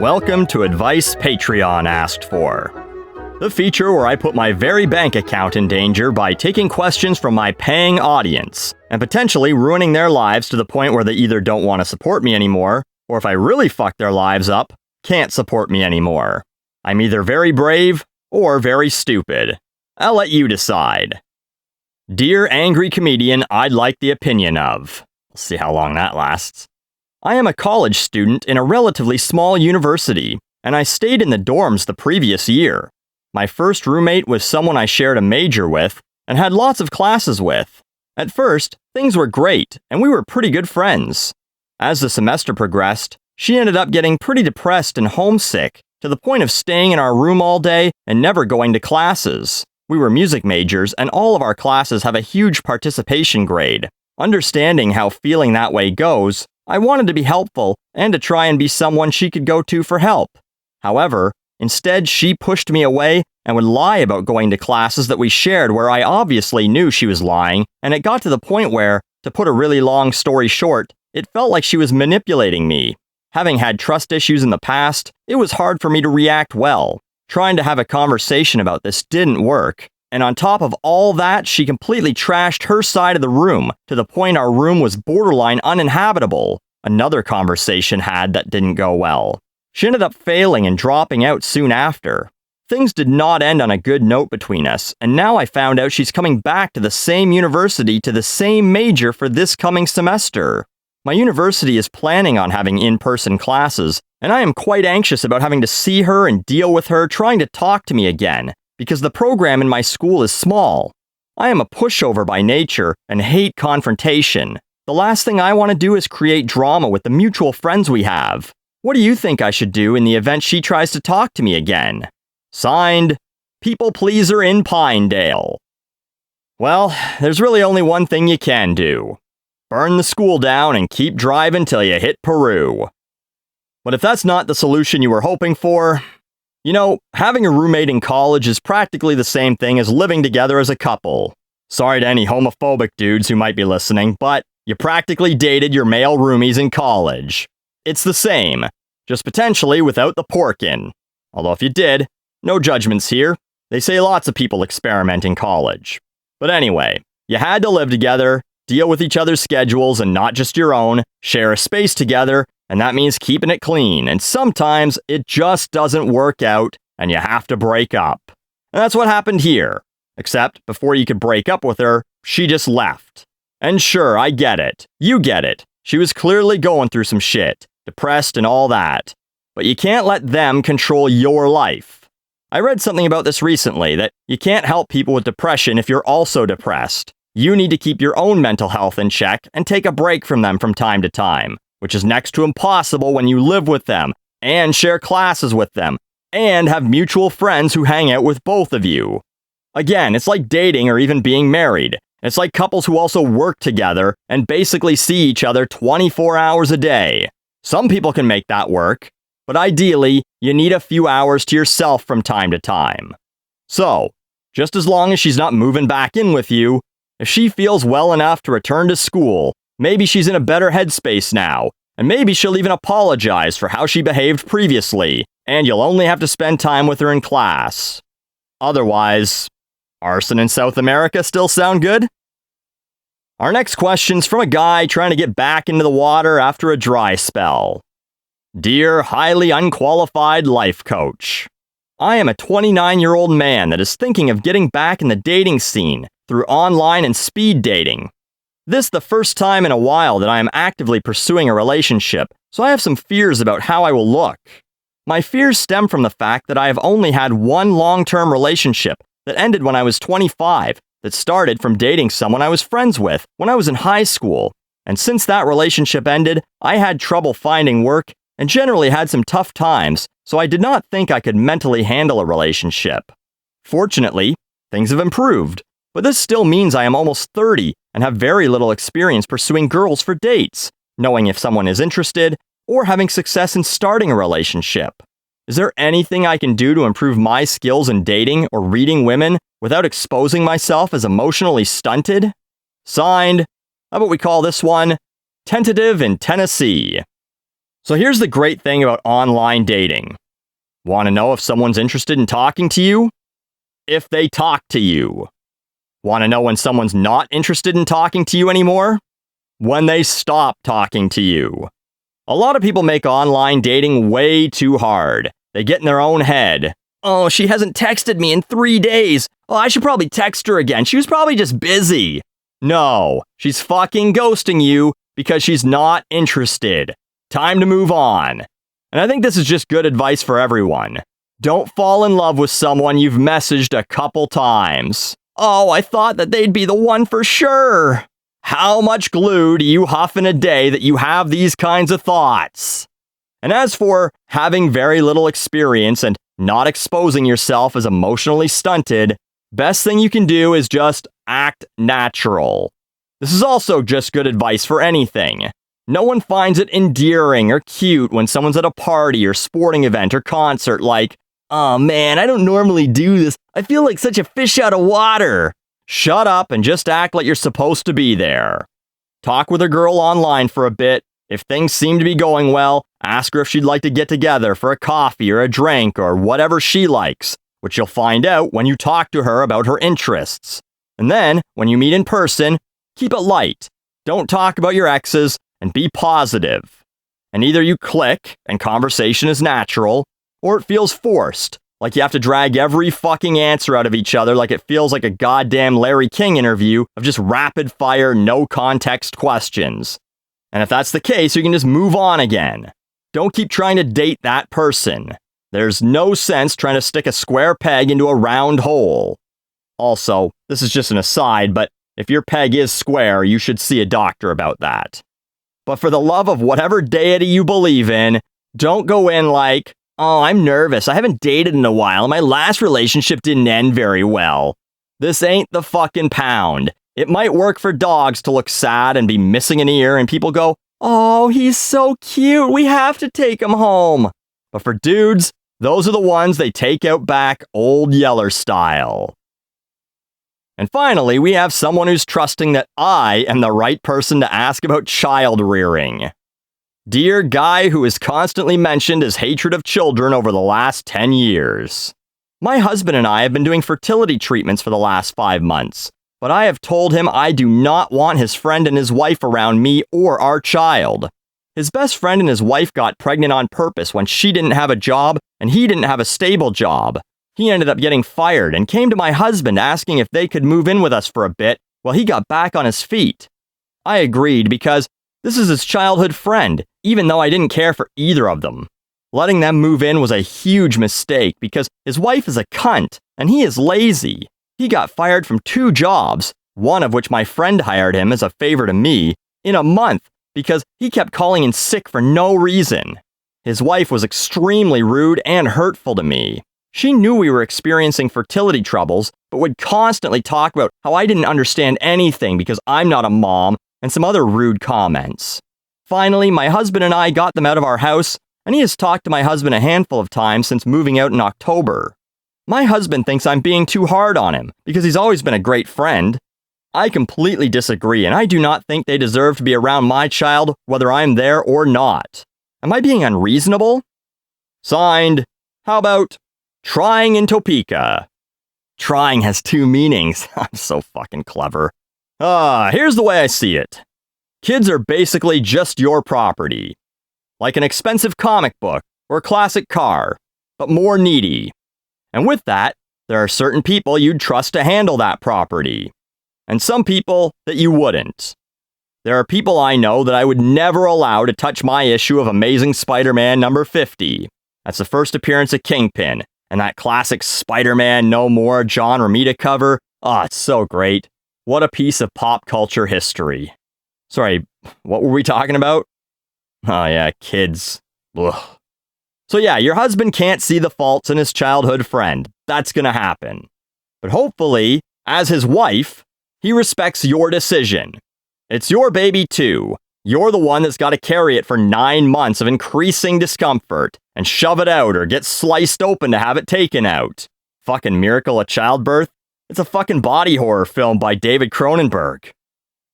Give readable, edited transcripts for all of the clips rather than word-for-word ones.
Welcome to Advice Patreon Asked For, the feature where I put my very bank account in danger by taking questions from my paying audience, and potentially ruining their lives to the point where they either don't want to support me anymore, or if I really fuck their lives up, can't support me anymore. I'm either very brave or very stupid. I'll let you decide. Dear angry comedian I'd like the opinion of. We'll see how long that lasts. I am a college student in a relatively small university, and I stayed in the dorms the previous year. My first roommate was someone I shared a major with and had lots of classes with. At first, things were great, and we were pretty good friends. As the semester progressed, she ended up getting pretty depressed and homesick, to the point of staying in our room all day and never going to classes. We were music majors, and all of our classes have a huge participation grade. Understanding how feeling that way goes, I wanted to be helpful and to try and be someone she could go to for help. However, instead she pushed me away and would lie about going to classes that we shared where I obviously knew she was lying, and it got to the point where, to put a really long story short, it felt like she was manipulating me. Having had trust issues in the past, it was hard for me to react well. Trying to have a conversation about this didn't work. And on top of all that, she completely trashed her side of the room, to the point our room was borderline uninhabitable. Another conversation had that didn't go well. She ended up failing and dropping out soon after. Things did not end on a good note between us, and now I found out she's coming back to the same university to the same major for this coming semester. My university is planning on having in-person classes, and I am quite anxious about having to see her and deal with her trying to talk to me again, because the program in my school is small. I am a pushover by nature and hate confrontation. The last thing I want to do is create drama with the mutual friends we have. What do you think I should do in the event she tries to talk to me again? Signed, People Pleaser in Pinedale. Well, there's really only one thing you can do. Burn the school down and keep driving till you hit Peru. But if that's not the solution you were hoping for, you know, having a roommate in college is practically the same thing as living together as a couple. Sorry to any homophobic dudes who might be listening, but you practically dated your male roomies in college. It's the same, just potentially without the pork in. Although if you did, no judgments here. They say lots of people experiment in college. But anyway, you had to live together, deal with each other's schedules and not just your own, share a space together, and that means keeping it clean, and sometimes it just doesn't work out, and you have to break up. And that's what happened here. Except, before you could break up with her, she just left. And sure, I get it. You get it. She was clearly going through some shit, depressed and all that. But you can't let them control your life. I read something about this recently, that you can't help people with depression if you're also depressed. You need to keep your own mental health in check and take a break from them from time to time, which is next to impossible when you live with them, and share classes with them, and have mutual friends who hang out with both of you. Again, it's like dating or even being married. It's like couples who also work together and basically see each other 24 hours a day. Some people can make that work, but ideally, you need a few hours to yourself from time to time. So, just as long as she's not moving back in with you, if she feels well enough to return to school, maybe she's in a better headspace now, and maybe she'll even apologize for how she behaved previously, and you'll only have to spend time with her in class. Otherwise, arson in South America still sound good? Our next question's from a guy trying to get back into the water after a dry spell. Dear highly unqualified life coach, I am a 29-year-old man that is thinking of getting back in the dating scene through online and speed dating. This is the first time in a while that I am actively pursuing a relationship, so I have some fears about how I will look. My fears stem from the fact that I have only had one long-term relationship that ended when I was 25, that started from dating someone I was friends with when I was in high school, and since that relationship ended, I had trouble finding work and generally had some tough times, so I did not think I could mentally handle a relationship. Fortunately, things have improved, but this still means I am almost 30 and have very little experience pursuing girls for dates, knowing if someone is interested, or having success in starting a relationship. Is there anything I can do to improve my skills in dating or reading women without exposing myself as emotionally stunted? Signed, how about we call this one, Tentative in Tennessee? So here's the great thing about online dating. Want to know if someone's interested in talking to you? If they talk to you. Want to know when someone's not interested in talking to you anymore? When they stop talking to you. A lot of people make online dating way too hard. They get in their own head. Oh, she hasn't texted me in 3 days. Oh, I should probably text her again. She was probably just busy. No, she's fucking ghosting you because she's not interested. Time to move on. And I think this is just good advice for everyone. Don't fall in love with someone you've messaged a couple times. Oh, I thought that they'd be the one for sure. How much glue do you huff in a day that you have these kinds of thoughts? And as for having very little experience and not exposing yourself as emotionally stunted, best thing you can do is just act natural. This is also just good advice for anything. No one finds it endearing or cute when someone's at a party or sporting event or concert like, "Oh man, I don't normally do this. I feel like such a fish out of water." Shut up and just act like you're supposed to be there. Talk with a girl online for a bit. If things seem to be going well, ask her if she'd like to get together for a coffee or a drink or whatever she likes, which you'll find out when you talk to her about her interests. And then, when you meet in person, keep it light. Don't talk about your exes and be positive. And either you click and conversation is natural, or it feels forced, like you have to drag every fucking answer out of each other like it feels like a goddamn Larry King interview of just rapid fire, no context questions. And if that's the case, you can just move on again. Don't keep trying to date that person. There's no sense trying to stick a square peg into a round hole. Also, this is just an aside, but if your peg is square, you should see a doctor about that. But for the love of whatever deity you believe in, don't go in like, "Oh, I'm nervous. I haven't dated in a while, and my last relationship didn't end very well." This ain't the fucking pound. It might work for dogs to look sad and be missing an ear, and people go, "Oh, he's so cute. We have to take him home." But for dudes, those are the ones they take out back old Yeller style. And finally, we have someone who's trusting that I am the right person to ask about child rearing. Dear guy who has constantly mentioned his hatred of children over the last 10 years. My husband and I have been doing fertility treatments for the last 5 months, but I have told him I do not want his friend and his wife around me or our child. His best friend and his wife got pregnant on purpose when she didn't have a job and he didn't have a stable job. He ended up getting fired and came to my husband asking if they could move in with us for a bit while he got back on his feet. I agreed because this is his childhood friend, even though I didn't care for either of them. Letting them move in was a huge mistake because his wife is a cunt and he is lazy. He got fired from 2 jobs, one of which my friend hired him as a favor to me, in a month because he kept calling in sick for no reason. His wife was extremely rude and hurtful to me. She knew we were experiencing fertility troubles, but would constantly talk about how I didn't understand anything because I'm not a mom, and some other rude comments. Finally, my husband and I got them out of our house, and he has talked to my husband a handful of times since moving out in October. My husband thinks I'm being too hard on him because he's always been a great friend. I completely disagree, and I do not think they deserve to be around my child whether I'm there or not. Am I being unreasonable? Signed, how about trying in Topeka? Trying has 2 meanings. I'm so fucking clever. Here's the way I see it. Kids are basically just your property. Like an expensive comic book or a classic car, but more needy. And with that, there are certain people you'd trust to handle that property. And some people that you wouldn't. There are people I know that I would never allow to touch my issue of Amazing Spider-Man number 50. That's the first appearance of Kingpin, and that classic Spider-Man No More John Romita cover. It's so great. What a piece of pop culture history. Sorry, what were we talking about? Oh yeah, kids. Ugh. So yeah, your husband can't see the faults in his childhood friend. That's gonna happen. But hopefully, as his wife, he respects your decision. It's your baby too. You're the one that's got to carry it for 9 months of increasing discomfort and shove it out or get sliced open to have it taken out. Fucking miracle of childbirth. It's a fucking body horror film by David Cronenberg.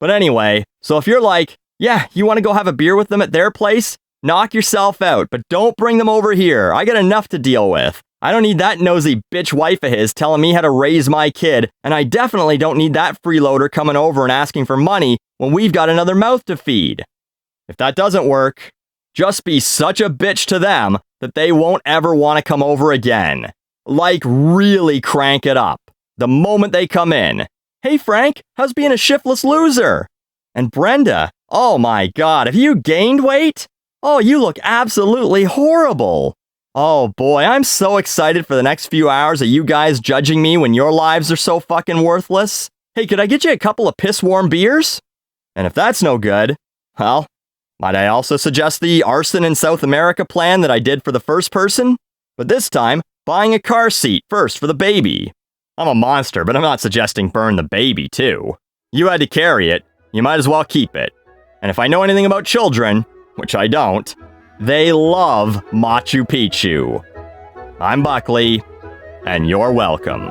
But anyway, so if you're like, yeah, you want to go have a beer with them at their place? Knock yourself out, but don't bring them over here. I got enough to deal with. I don't need that nosy bitch wife of his telling me how to raise my kid, and I definitely don't need that freeloader coming over and asking for money when we've got another mouth to feed. If that doesn't work, just be such a bitch to them that they won't ever want to come over again. Like, really crank it up. The moment they come in. Hey Frank, how's being a shiftless loser? And Brenda, oh my god, have you gained weight? Oh, you look absolutely horrible. Oh boy, I'm so excited for the next few hours of you guys judging me when your lives are so fucking worthless. Hey, could I get you a couple of piss-warm beers? And if that's no good, well, might I also suggest the arson in South America plan that I did for the first person? But this time, buying a car seat first for the baby. I'm a monster, but I'm not suggesting burn the baby too. You had to carry it, you might as well keep it. And if I know anything about children, which I don't, they love Machu Picchu. I'm Buckley, and you're welcome.